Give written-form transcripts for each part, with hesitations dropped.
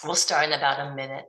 We'll start in about a minute.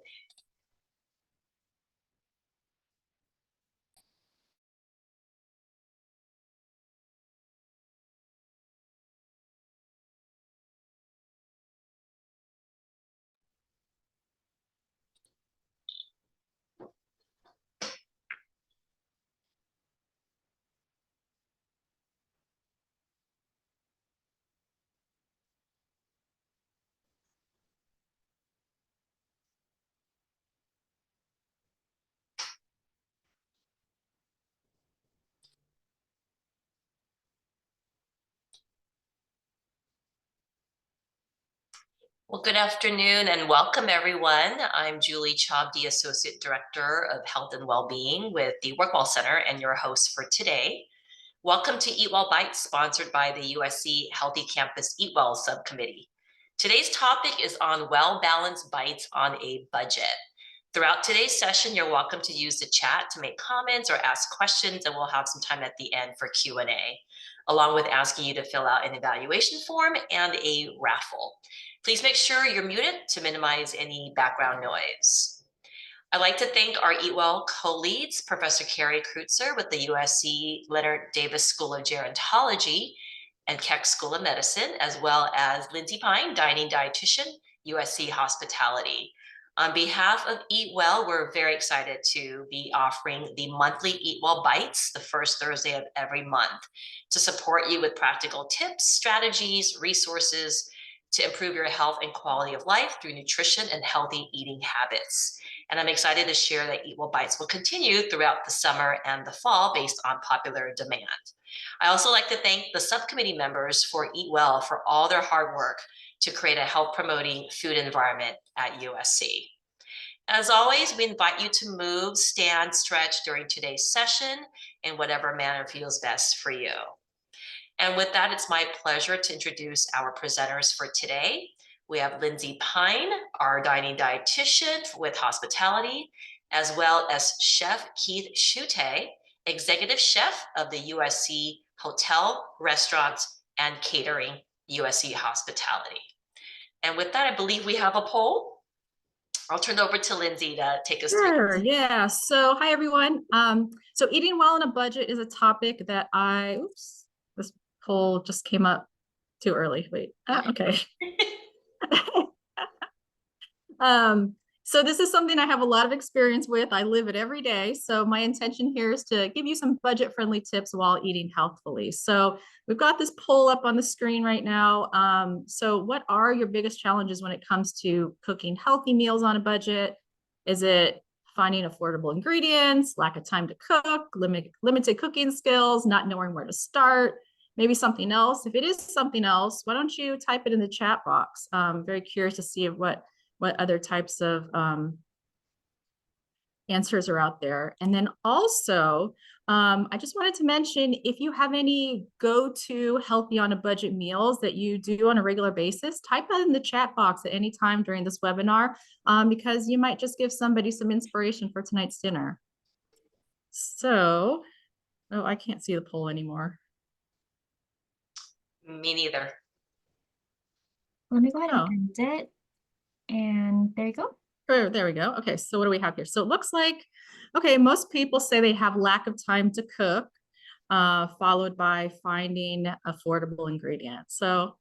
Well, good afternoon and welcome everyone. I'm Julie Chabdi, Associate Director of Health and Wellbeing with the WorkWell Center and your host for today. Welcome to Eat Well Bites, sponsored by the USC Healthy Campus Eat Well Subcommittee. Today's topic is on well-balanced bites on a budget. Throughout today's session, you're welcome to use the chat to make comments or ask questions, and we'll have some time at the end for Q&A, along with asking you to fill out an evaluation form and a raffle. Please make sure you're muted to minimize any background noise. I'd like to thank our Eat Well co-leads, Professor Carrie Kreutzer with the USC Leonard Davis School of Gerontology and Keck School of Medicine, as well as Lindsay Pine, Dining Dietitian, USC Hospitality. On behalf of Eat Well, we're very excited to be offering the monthly Eat Well Bites the first Thursday of every month to support you with practical tips, strategies, resources to improve your health and quality of life through nutrition and healthy eating habits. And I'm excited to share that Eat Well Bites will continue throughout the summer and the fall based on popular demand. I also like to thank the subcommittee members for Eat Well for all their hard work to create a health-promoting food environment at USC. As always, we invite you to move, stand, stretch during today's session in whatever manner feels best for you. And with that, it's my pleasure to introduce our presenters for today. We have Lindsay Pine, our dining dietitian with hospitality, as well as Chef Keith Schute, executive chef of the USC Hotel, Restaurants, and Catering, USC Hospitality. And with that, I believe we have a poll. I'll turn it over to Lindsay to take us through. Sure, yeah. So hi, everyone. So eating well on a budget is a topic that this poll just came up too early. Wait, okay. So this is something I have a lot of experience with. I live it every day. So my intention here is to give you some budget-friendly tips while eating healthfully. So we've got this poll up on the screen right now. So what are your biggest challenges when it comes to cooking healthy meals on a budget? Is it finding affordable ingredients, lack of time to cook, limited cooking skills, not knowing where to start? Maybe something else. If it is something else, why don't you type it in the chat box? Very curious to see what other types of answers are out there. And then also, I just wanted to mention, if you have any go-to healthy on a budget meals that you do on a regular basis, type that in the chat box at any time during this webinar, because you might just give somebody some inspiration for tonight's dinner. So, oh, I can't see the poll anymore. Me neither. Let me go ahead and end it. And there you go. There we go. Okay, so what do we have here? So it looks like, okay, most people say they have lack of time to cook, followed by finding affordable ingredients. So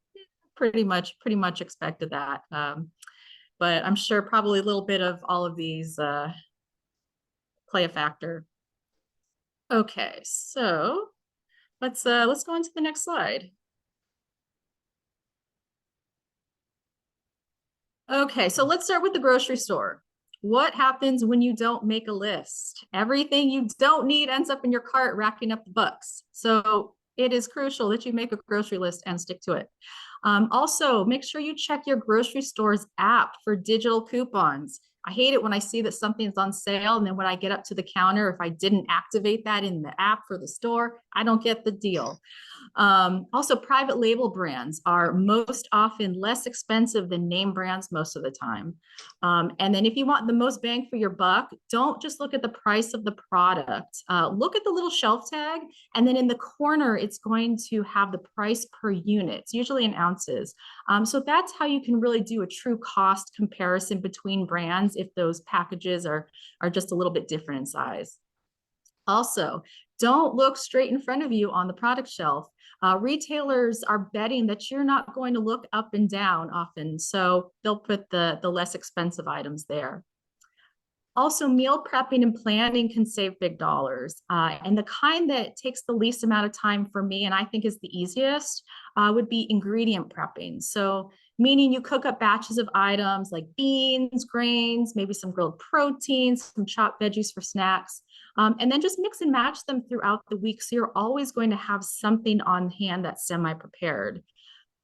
pretty much expected that. But I'm sure probably a little bit of all of these play a factor. Okay, so let's go on to the next slide. Okay, so let's start with the grocery store. What happens when you don't make a list? Everything you don't need ends up in your cart, racking up the bucks. So it is crucial that you make a grocery list and stick to it. Also, make sure you check your grocery store's app for digital coupons. I hate it when I see that something's on sale, and then when I get up to the counter, if I didn't activate that in the app for the store, I don't get the deal. Also, private label brands are most often less expensive than name brands most of the time. And then if you want the most bang for your buck, don't just look at the price of the product. Look at the little shelf tag, and then in the corner, it's going to have the price per unit. It's usually in ounces. So that's how you can really do a true cost comparison between brands if those packages are just a little bit different in size. Also, don't look straight in front of you on the product shelf. Retailers are betting that you're not going to look up and down often, so they'll put the less expensive items there. Also, meal prepping and planning can save big dollars. And the kind that takes the least amount of time for me, and I think is the easiest, would be ingredient prepping. So meaning you cook up batches of items like beans, grains, maybe some grilled proteins, some chopped veggies for snacks, and then just mix and match them throughout the week. So you're always going to have something on hand that's semi-prepared.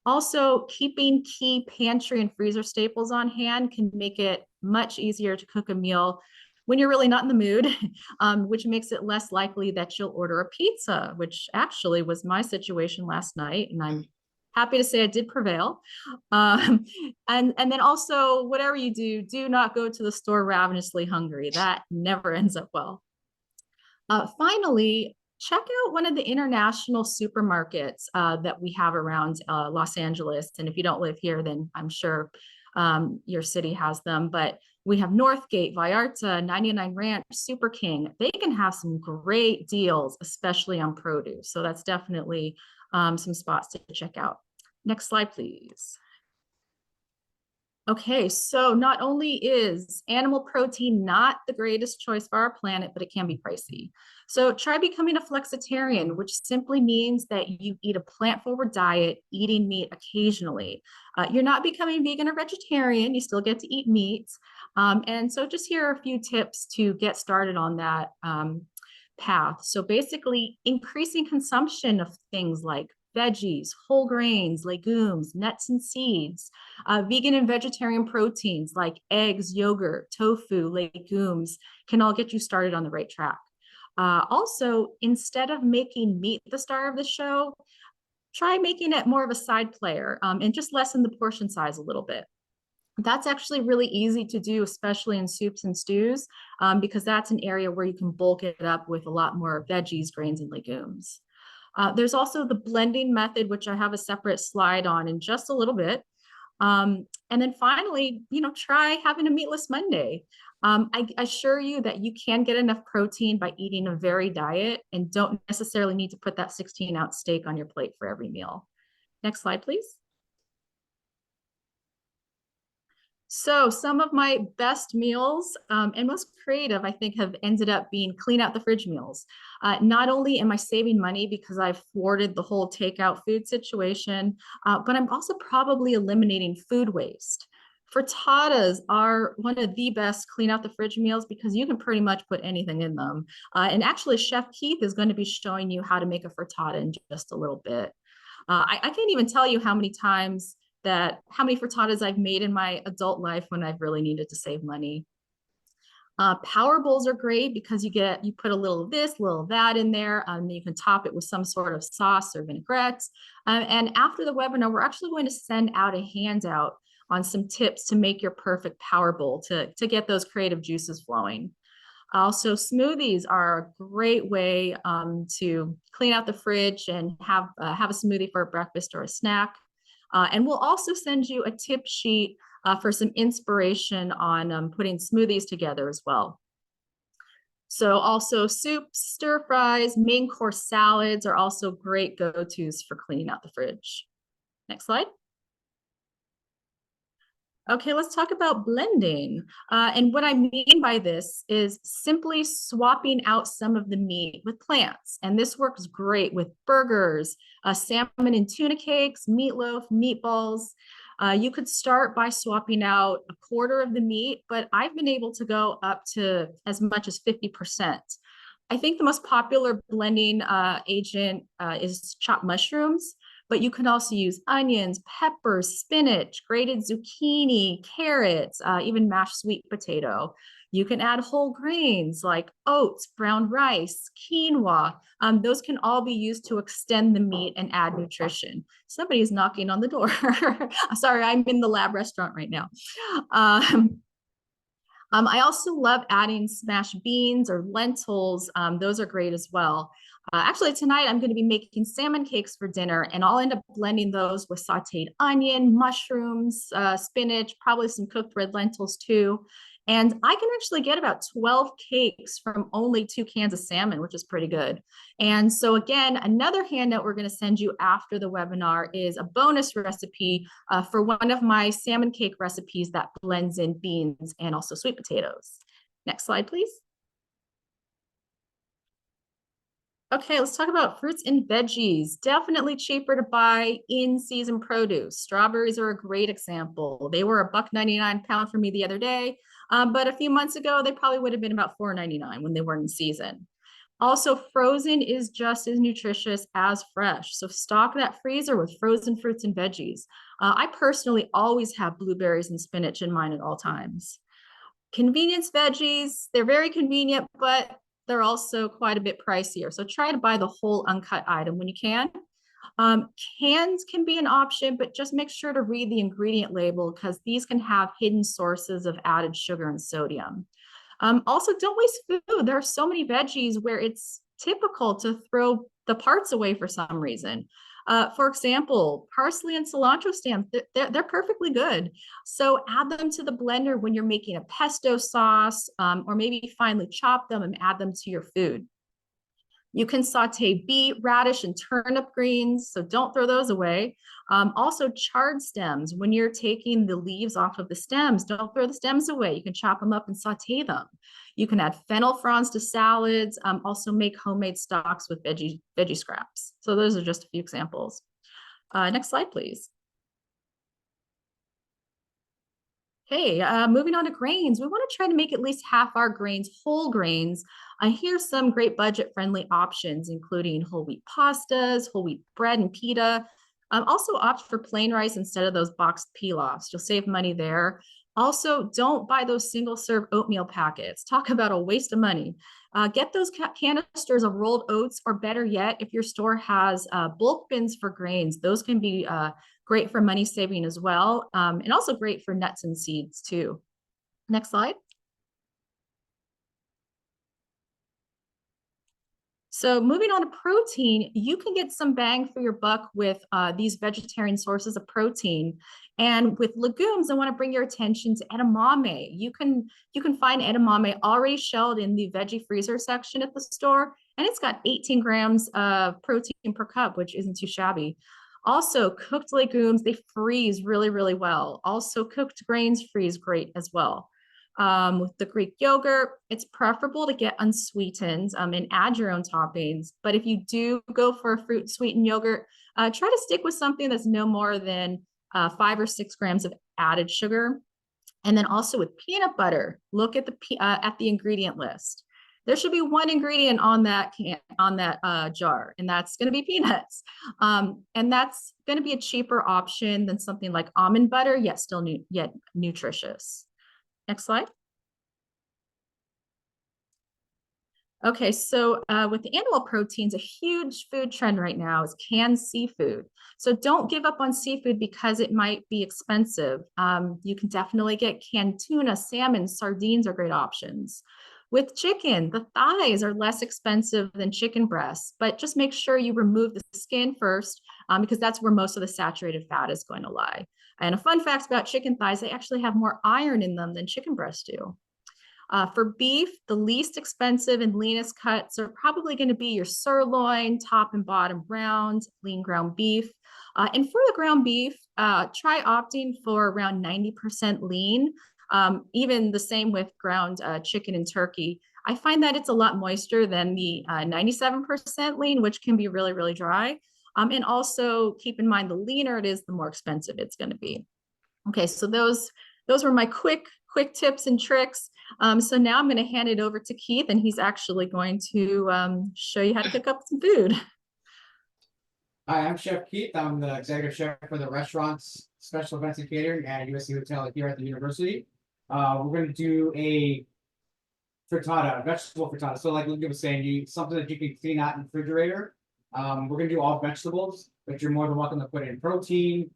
Also, keeping key pantry and freezer staples on hand can make it much easier to cook a meal when you're really not in the mood, which makes it less likely that you'll order a pizza, which actually was my situation last night. And I'm happy to say I did prevail. And then also, whatever you do not go to the store ravenously hungry. That never ends up well. Finally, check out one of the international supermarkets that we have around Los Angeles. And if you don't live here, then I'm sure your city has them. But we have Northgate, Vallarta, 99 Ranch, Super King. They can have some great deals, especially on produce. So that's definitely some spots to check out. Next slide, please. Okay, so not only is animal protein not the greatest choice for our planet, but it can be pricey. So try becoming a flexitarian, which simply means that you eat a plant-forward diet, eating meat occasionally. You're not becoming vegan or vegetarian, you still get to eat meat. And so just here are a few tips to get started on that path. So basically increasing consumption of things like veggies, whole grains, legumes, nuts and seeds, vegan and vegetarian proteins like eggs, yogurt, tofu, legumes can all get you started on the right track. Also, instead of making meat the star of the show, try making it more of a side player and just lessen the portion size a little bit. That's actually really easy to do, especially in soups and stews, because that's an area where you can bulk it up with a lot more veggies, grains, and legumes. There's also the blending method, which I have a separate slide on in just a little bit. And then finally, try having a meatless Monday. I assure you that you can get enough protein by eating a varied diet and don't necessarily need to put that 16-ounce steak on your plate for every meal. Next slide, please. So some of my best meals and most creative, I think, have ended up being clean out the fridge meals. Not only am I saving money because I've thwarted the whole takeout food situation, but I'm also probably eliminating food waste. Frittatas are one of the best clean out the fridge meals because you can pretty much put anything in them. And actually, Chef Keith is going to be showing you how to make a frittata in just a little bit. I can't even tell you how many frittatas I've made in my adult life when I've really needed to save money. Power bowls are great because you put a little of this, a little of that in there, and you can top it with some sort of sauce or vinaigrette. And after the webinar, we're actually going to send out a handout on some tips to make your perfect power bowl to get those creative juices flowing. Also, smoothies are a great way to clean out the fridge and have a smoothie for a breakfast or a snack. And we'll also send you a tip sheet for some inspiration on putting smoothies together as well. So also soups, stir fries, main course salads are also great go-tos for cleaning out the fridge. Next slide. Okay, let's talk about blending. And what I mean by this is simply swapping out some of the meat with plants. And this works great with burgers, salmon and tuna cakes, meatloaf, meatballs. You could start by swapping out a quarter of the meat, but I've been able to go up to as much as 50%. I think the most popular blending agent is chopped mushrooms. but you can also use onions, peppers, spinach, grated zucchini, carrots, even mashed sweet potato. You can add whole grains like oats, brown rice, quinoa. Those can all be used to extend the meat and add nutrition. Somebody's knocking on the door. Sorry, I'm in the lab restaurant right now. I also love adding smashed beans or lentils. Those are great as well. Actually, tonight I'm going to be making salmon cakes for dinner, and I'll end up blending those with sauteed onion, mushrooms, spinach, probably some cooked red lentils too. And I can actually get about 12 cakes from only 2 cans of salmon, which is pretty good. And so again, another handout we're going to send you after the webinar is a bonus recipe for one of my salmon cake recipes that blends in beans and also sweet potatoes. Next slide, please. Okay, let's talk about fruits and veggies. Definitely cheaper to buy in-season produce. Strawberries are a great example. They were $1.99 a pound for me the other day, but a few months ago, they probably would have been about $4.99 when they were in season. Also, frozen is just as nutritious as fresh. So stock that freezer with frozen fruits and veggies. I personally always have blueberries and spinach in mine at all times. Convenience veggies, they're very convenient, but they're also quite a bit pricier. So try to buy the whole uncut item when you can. Cans can be an option, but just make sure to read the ingredient label because these can have hidden sources of added sugar and sodium. Also, don't waste food. There are so many veggies where it's typical to throw the parts away for some reason. For example, parsley and cilantro stems, they're perfectly good. So add them to the blender when you're making a pesto sauce, or maybe finely chop them and add them to your food. You can saute beet, radish, and turnip greens, so don't throw those away. Also, chard stems, when you're taking the leaves off of the stems, don't throw the stems away. You can chop them up and saute them. You can add fennel fronds to salads, also make homemade stocks with veggie scraps. So those are just a few examples. Next slide, please. Okay, moving on to grains. We want to try to make at least half our grains whole grains. Here's some great budget-friendly options, including whole wheat pastas, whole wheat bread and pita. Also opt for plain rice instead of those boxed pilafs. You'll save money there. Also, don't buy those single-serve oatmeal packets. Talk about a waste of money. Get those canisters of rolled oats, or better yet, if your store has bulk bins for grains, those can be great for money saving as well, and also great for nuts and seeds too. Next slide. So moving on to protein, you can get some bang for your buck with these vegetarian sources of protein. And with legumes, I want to bring your attention to edamame. You can find edamame already shelled in the veggie freezer section at the store, and it's got 18 grams of protein per cup, which isn't too shabby. Also, cooked legumes, they freeze really, really well. Also, cooked grains freeze great as well. With the Greek yogurt, it's preferable to get unsweetened and add your own toppings. But if you do go for a fruit sweetened yogurt, try to stick with something that's no more than 5 or 6 grams of added sugar. And then also with peanut butter, look at the ingredient list. There should be one ingredient on that jar, and that's going to be peanuts. And that's going to be a cheaper option than something like almond butter, yet still yet nutritious. Next slide. Okay, so with the animal proteins, a huge food trend right now is canned seafood. So don't give up on seafood because it might be expensive. You can definitely get canned tuna, salmon, sardines are great options. With chicken, the thighs are less expensive than chicken breasts, but just make sure you remove the skin first because that's where most of the saturated fat is going to lie. And a fun fact about chicken thighs, they actually have more iron in them than chicken breasts do. For beef, the least expensive and leanest cuts are probably going to be your sirloin, top and bottom round, lean ground beef. And for the ground beef, try opting for around 90% lean. Even the same with ground chicken and turkey. I find that it's a lot moister than the 97% lean, which can be really, really dry. And also keep in mind, the leaner it is, the more expensive it's going to be. Okay, so those were my quick tips and tricks. So now I'm going to hand it over to Keith, and he's actually going to show you how to cook up some food. Hi, I'm Chef Keith. I'm the executive chef for the restaurants, special events and catering at USC Hotel here at the university. We're going to do a frittata, vegetable frittata. So like Luca was saying, something that you can clean out in the refrigerator. We're gonna do all vegetables, but you're more than welcome to put in protein.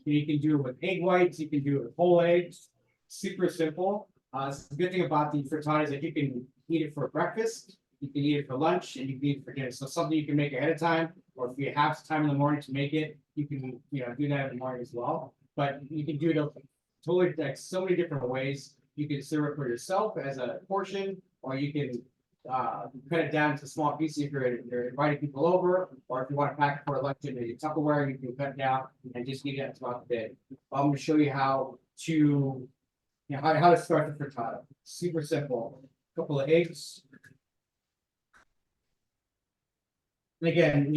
You can do it with egg whites, you can do it with whole eggs. Super simple. The good thing about the frittata is that you can eat it for breakfast, you can eat it for lunch, and you can eat it for dinner. So something you can make ahead of time, or if you have time in the morning to make it, you can do that in the morning as well. But you can do it totally like so many different ways. You can serve it for yourself as a portion, or you can cut it down into small pieces if you're inviting people over, or if you want to pack it for lunch in a Tupperware, you can cut it down and just eat it throughout the day. I'm going to show you how to how to start the frittata. Super simple. A couple of eggs. And again,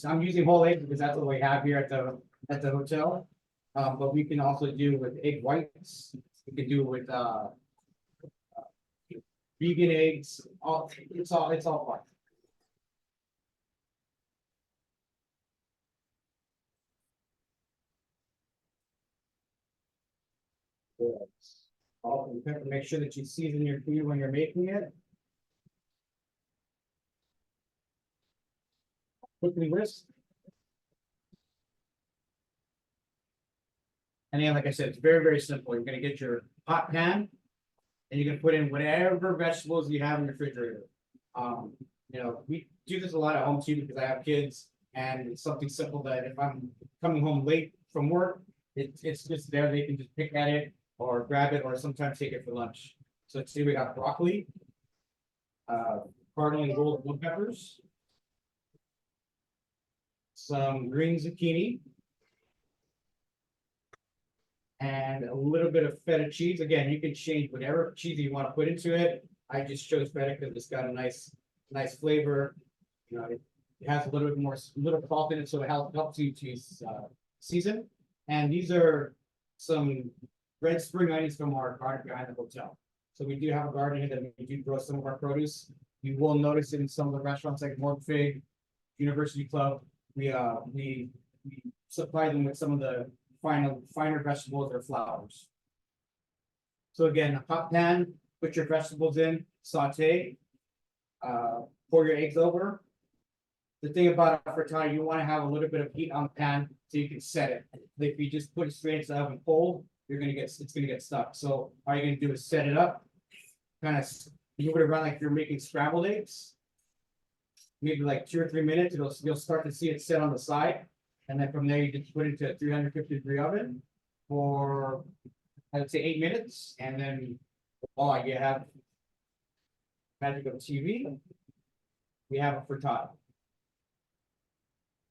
I'm using whole eggs because that's what we have here at the hotel. But we can also do with egg whites. We can do with vegan eggs. It's all fun. You have to make sure that you season your food when you're making it. Quickly whisk. And then, like I said, it's very, very simple. You're gonna get your hot pan and you're gonna put in whatever vegetables you have in the refrigerator. We do this a lot at home too because I have kids, and it's something simple that if I'm coming home late from work, it's just there. They can just pick at it or grab it, or sometimes take it for lunch. So today we got broccoli, cardinal and gold blue peppers, some green zucchini, and a little bit of feta cheese. Again, you can change whatever cheese you want to put into it. I just chose feta because it's got a nice flavor. It has a little bit more, little salt in it, so it helps you to season. And these are some red spring onions from our garden behind the hotel. So we do have a garden here that we do grow some of our produce. You will notice it in some of the restaurants like Morphe, University Club. We supply them with some of the finer vegetables or flowers. So again, a hot pan, put your vegetables in, saute, pour your eggs over. The thing about a frittata, you want to have a little bit of heat on the pan so you can set it. If you just put it straight into the oven cold, it's gonna get stuck. So all you're gonna do is set it up, kind of move it around like you're making scrambled eggs. Maybe like 2 or 3 minutes, you'll start to see it set on the side. And then from there, you just put it into a 350-degree oven for, I would say, 8 minutes. And then, voila, you have magic of TV. We have a frittata.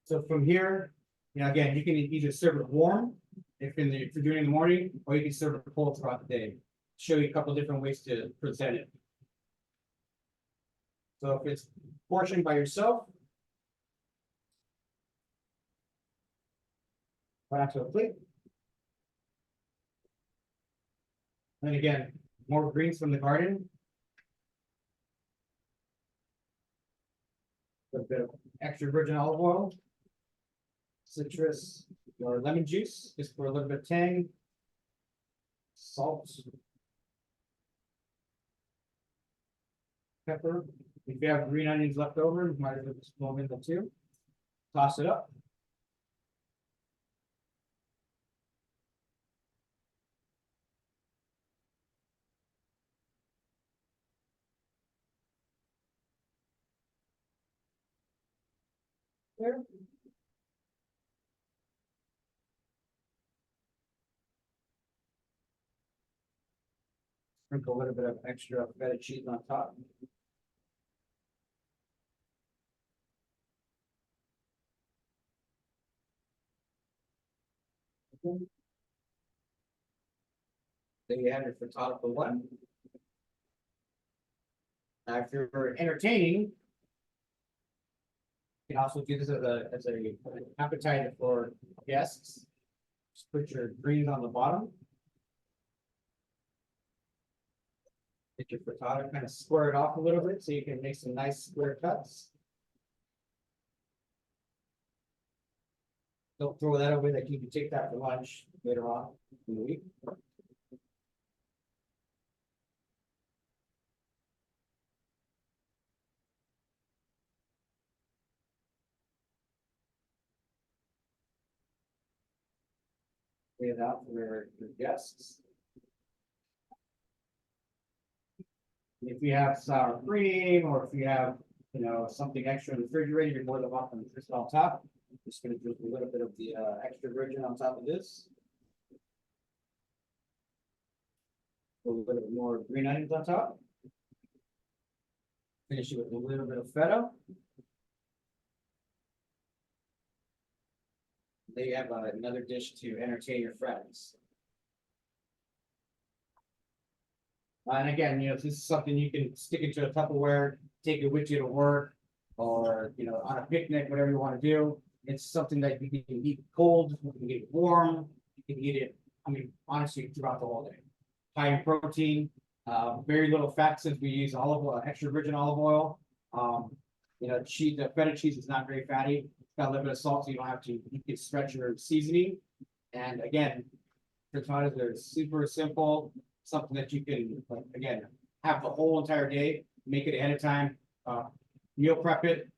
So from here, again, you can either serve it warm if you're doing it in the morning, or you can serve it cold throughout the day. Show you a couple different ways to present it. So if it's portioned by yourself, put onto a plate. And again, more greens from the garden. A bit of extra virgin olive oil, citrus or lemon juice, just for a little bit of tang, salt, pepper. If you have green onions left over, you might as well just throw them in there too. Toss it up. There. Sprinkle a little bit of extra feta cheese on top. Then you have your frittata for one. Now, if you're entertaining, you can also do this as an appetizer for guests. Just put your greens on the bottom. Get your frittata, kind of square it off a little bit so you can make some nice square cuts. Don't throw that away, like you can take that for lunch later on in the week. Lay it out for your guests. If you have sour cream, or if you have, you know, something extra in the refrigerator, you're more than welcome to just on top. Just gonna do a little bit of the extra virgin on top of this. A little bit more green onions on top. Finish it with a little bit of feta. There you have another dish to entertain your friends. And again, you know, this is something you can stick into a Tupperware, take it with you to work, or, you know, on a picnic, whatever you want to do. It's something that you can eat cold, you can eat it warm, you can eat it, I mean, honestly, throughout the whole day. High in protein, very little fat since we use extra virgin olive oil. You know, the feta cheese is not very fatty. It's got a little bit of salt, so you don't have to, you can stretch your seasoning. And again, frittatas are super simple, something that you can, like, again, have the whole entire day, make it ahead of time, meal prep it,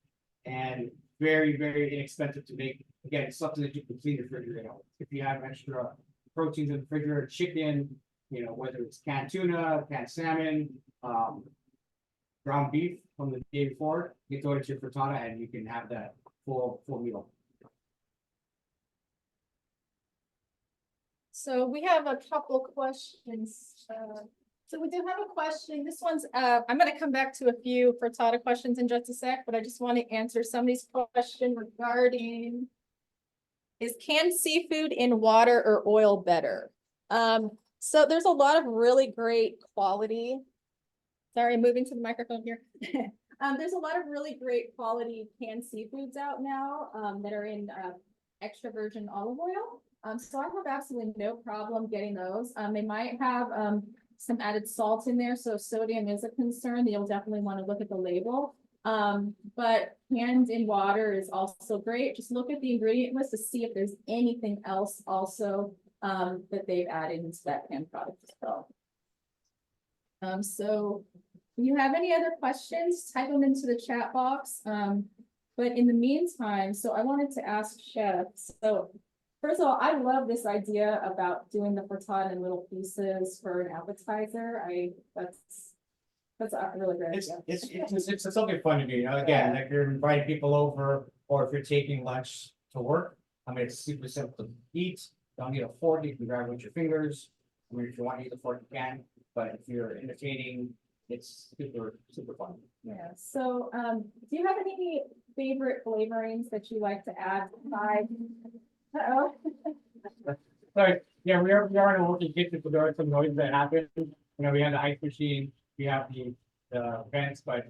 and very, very inexpensive to make. Again, something that you can clean your refrigerator out. If you have extra proteins in the refrigerator, chicken, you know, whether it's canned tuna, canned salmon, ground beef from the day before, you throw it into your frittata and you can have that full meal. So we have a couple questions. So we do have a question. This one's, I'm gonna come back to a few frittata questions in just a sec, but I just want to answer somebody's question regarding, is canned seafood in water or oil better? So there's a lot of really great quality. Sorry, moving to the microphone here. There's a lot of really great quality canned seafoods out now, that are in, extra virgin olive oil. So I have absolutely no problem getting those. They might have some added salt in there, so if sodium is a concern, you'll definitely want to look at the label. But canned in water is also great. Just look at the ingredient list to see if there's anything else also that they've added into that canned product as well. So if you have any other questions, type them into the chat box. But in the meantime, so I wanted to ask Chef, so first of all, I love this idea about doing the frittata in little pieces for an appetizer. That's a really great idea. It's something fun to do, you know, again, if you're inviting people over, or if you're taking lunch to work, I mean, it's super simple to eat. Don't need a fork, you can grab it with your fingers. I mean, if you want to use a fork, you can, but if you're entertaining, it's super fun. Yeah, so, do you have any favorite flavorings that you like to add? Uh-oh. Sorry, yeah, we are in a working kitchen, so there are some noises that happen. You know, we have the ice machine, we have the vents, but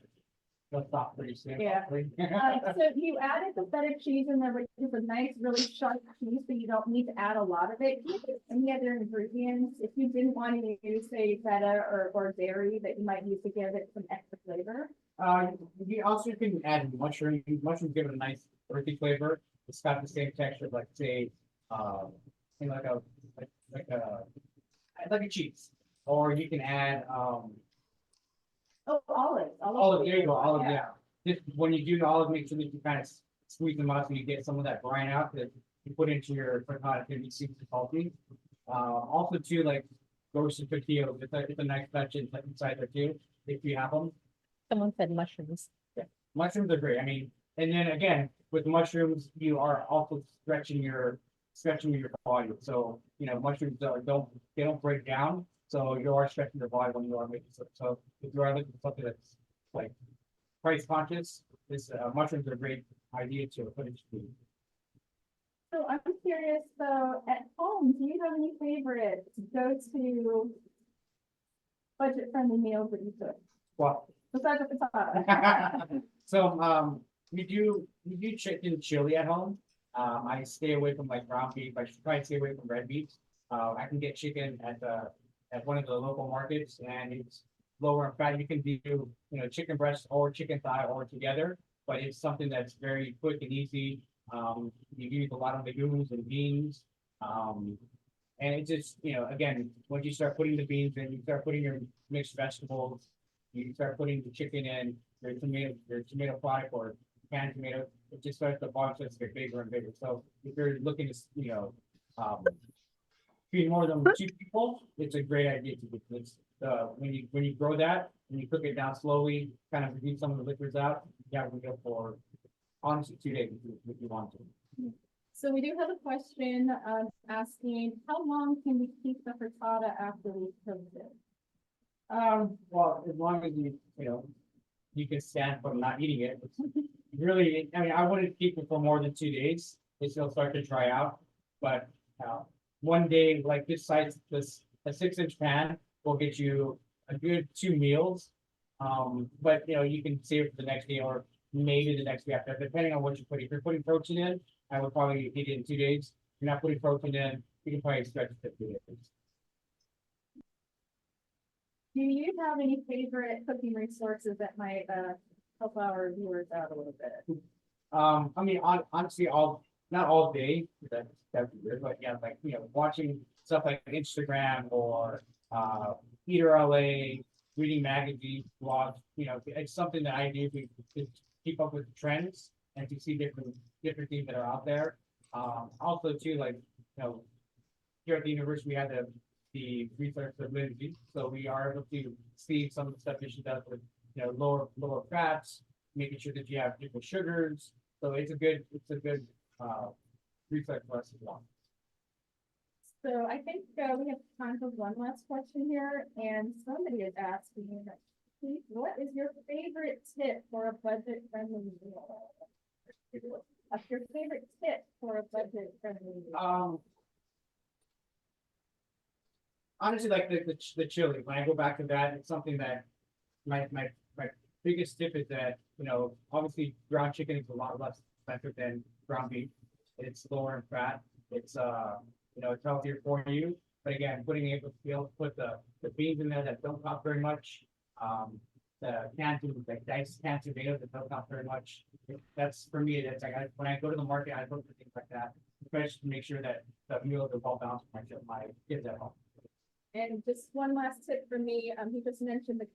they'll stop pretty soon. Yeah. hopefully. So you added the feta cheese in there, which is a nice, really sharp cheese, so you don't need to add a lot of it. Can you use any other ingredients if you didn't want to use, say, feta or dairy that you might use to give it some extra flavor? You also can add mushroom. Mushrooms give it a nice earthy flavor. It's got the same texture, like say, like a cheese. Or you can add Oh, olives. olive. There you go, olive. Yeah. Yeah. This, when you do the olive, make sure that you kind of squeeze them out so you get some of that brine out that you put into your frittata. It's gonna be super salty. Also too, like roasted tortillas. It's a nice touch inside there too, if you have them. Someone said mushrooms. Mushrooms are great. I mean, and then again, with mushrooms, you are also stretching your body. So, you know, mushrooms don't break down. So you are stretching your body when you are making stuff. So if you are looking for something that's like price conscious, this mushrooms are a great idea to put into food. So I'm curious, though, at home, do you have any favorite go-to budget-friendly meals that you cook? Well, Besides the frittata. so we do chicken chili at home. I stay away from like ground beef. I should try to stay away from red meat. I can get chicken at one of the local markets, and it's lower in fat. You can do, you know, chicken breast or chicken thigh or together, but it's something that's very quick and easy. You use a lot of legumes and beans. And it just, again, once you start putting the beans in, you start putting your mixed vegetables, you start putting the chicken in, your tomato pie or canned tomato, it just starts the box just get bigger and bigger. So if you're looking to, feed more than 2 people, it's a great idea to do this. When you grow that and you cook it down slowly, kind of reduce some of the liquids out, you have to go for honestly 2 days if you want to. So we do have a question, asking, how long can we keep the frittata after we cooked it? Well, as long as you can stand from not eating it. Really, I mean, I wouldn't keep it for more than 2 days. It'll start to dry out. But one day, like this size, a 6-inch pan will get you a good 2 meals. But you can save it for the next day or maybe the next day after, depending on what you put. If you're putting protein in, I would probably eat it in 2 days. If you're not putting protein in, you can probably stretch it to 2 days. Do you have any favorite cooking resources that might help our viewers out a little bit? I mean, honestly, not all day, that'd be weird, but yeah, like, watching stuff like Instagram or Eater LA, reading magazines, blogs, it's something that I do to keep up with the trends and to see different things that are out there. Also too, like, here at the university, we had the research of Lindsay, so we are able to see some of the stuff that she does with, lower fats, making sure that you have different sugars. So it's a good research for us as well. So I think we have time for one last question here, and somebody is asking, Keith, what is your favorite tip for a budget-friendly meal? Your favorite tip for a budget-friendly meal? Honestly, like the chili. When I go back to that, it's something that my biggest tip is that obviously ground chicken is a lot less expensive than ground beef. It's lower in fat. It's it's healthier for you. But again, be able to put the beans in there that don't cost very much. The diced canned tomatoes that don't cost very much. That's for me. That's like when I go to the market, I look for things like that, especially to make sure that the meals are well balanced for my kids at home. And just one last tip for me, he just mentioned the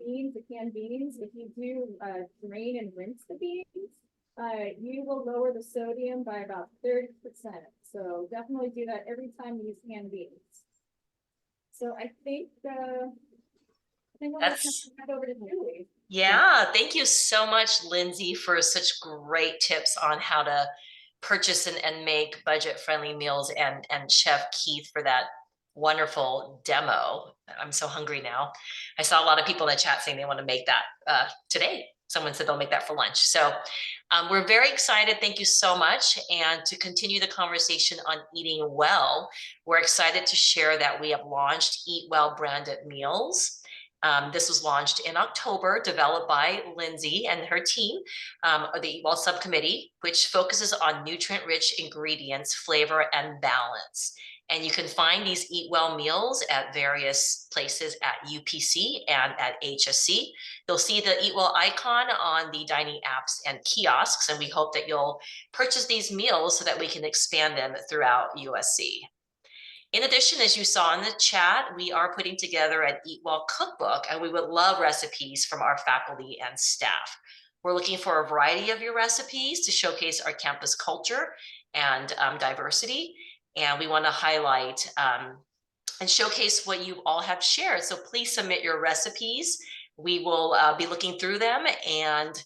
beans, the canned beans. If you do drain and rinse the beans, you will lower the sodium by about 30%. So definitely do that every time you use canned beans. So I think we'll That's head over to Julie. Yeah, thank you so much, Lindsay, for such great tips on how to purchase and make budget-friendly meals, and Chef Keith for that wonderful demo. I'm so hungry now. I saw a lot of people in the chat saying they want to make that today. Someone said they'll make that for lunch. So we're very excited. Thank you so much. And to continue the conversation on eating well, we're excited to share that we have launched Eat Well branded meals. This was launched in October, developed by Lindsay and her team, the Eat Well Subcommittee, which focuses on nutrient-rich ingredients, flavor, and balance. And you can find these Eat Well meals at various places at UPC and at HSC. You'll see the Eat Well icon on the dining apps and kiosks, and we hope that you'll purchase these meals so that we can expand them throughout USC. In addition, as you saw in the chat, we are putting together an Eat Well cookbook, and we would love recipes from our faculty and staff. We're looking for a variety of your recipes to showcase our campus culture and diversity. And we want to highlight and showcase what you all have shared. So please submit your recipes. We will be looking through them and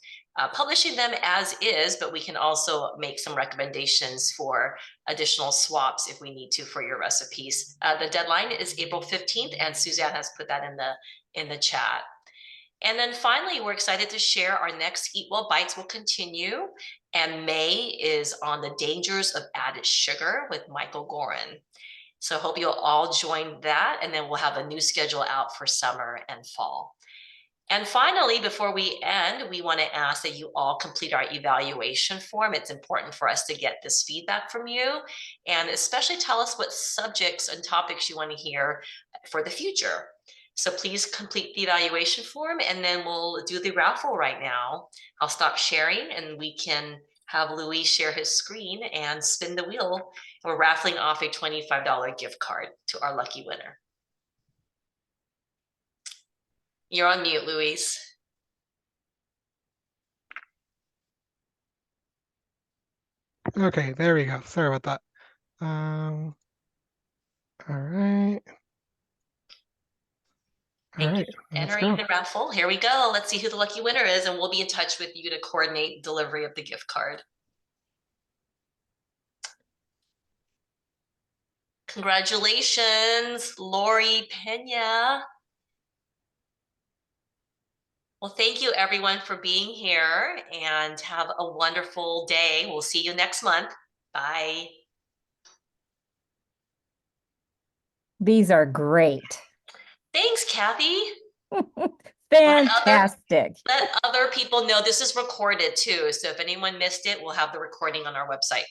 publishing them as is, but we can also make some recommendations for additional swaps if we need to for your recipes. The deadline is April 15th, and Suzanne has put that in the chat. And then finally, we're excited to share our next Eat Well Bites will continue. And May is on the dangers of added sugar with Michael Gorin. So I hope you'll all join that, and then we'll have a new schedule out for summer and fall. And finally, before we end, we want to ask that you all complete our evaluation form. It's important for us to get this feedback from you, and especially tell us what subjects and topics you want to hear for the future. So please complete the evaluation form, and then we'll do the raffle right now. I'll stop sharing, and we can have Louis share his screen and spin the wheel. We're raffling off a $25 gift card to our lucky winner. You're on mute, Louise. Okay, there we go. Sorry about that. All right. All Thank you right, for let's entering go. the raffle. Here we go. Let's see who the lucky winner is, and we'll be in touch with you to coordinate delivery of the gift card. Congratulations, Lori Pena. Well, thank you everyone for being here, and have a wonderful day. We'll see you next month. Bye. These are great. Thanks, Kathy. Fantastic. Let other people know this is recorded too. So if anyone missed it, we'll have the recording on our website.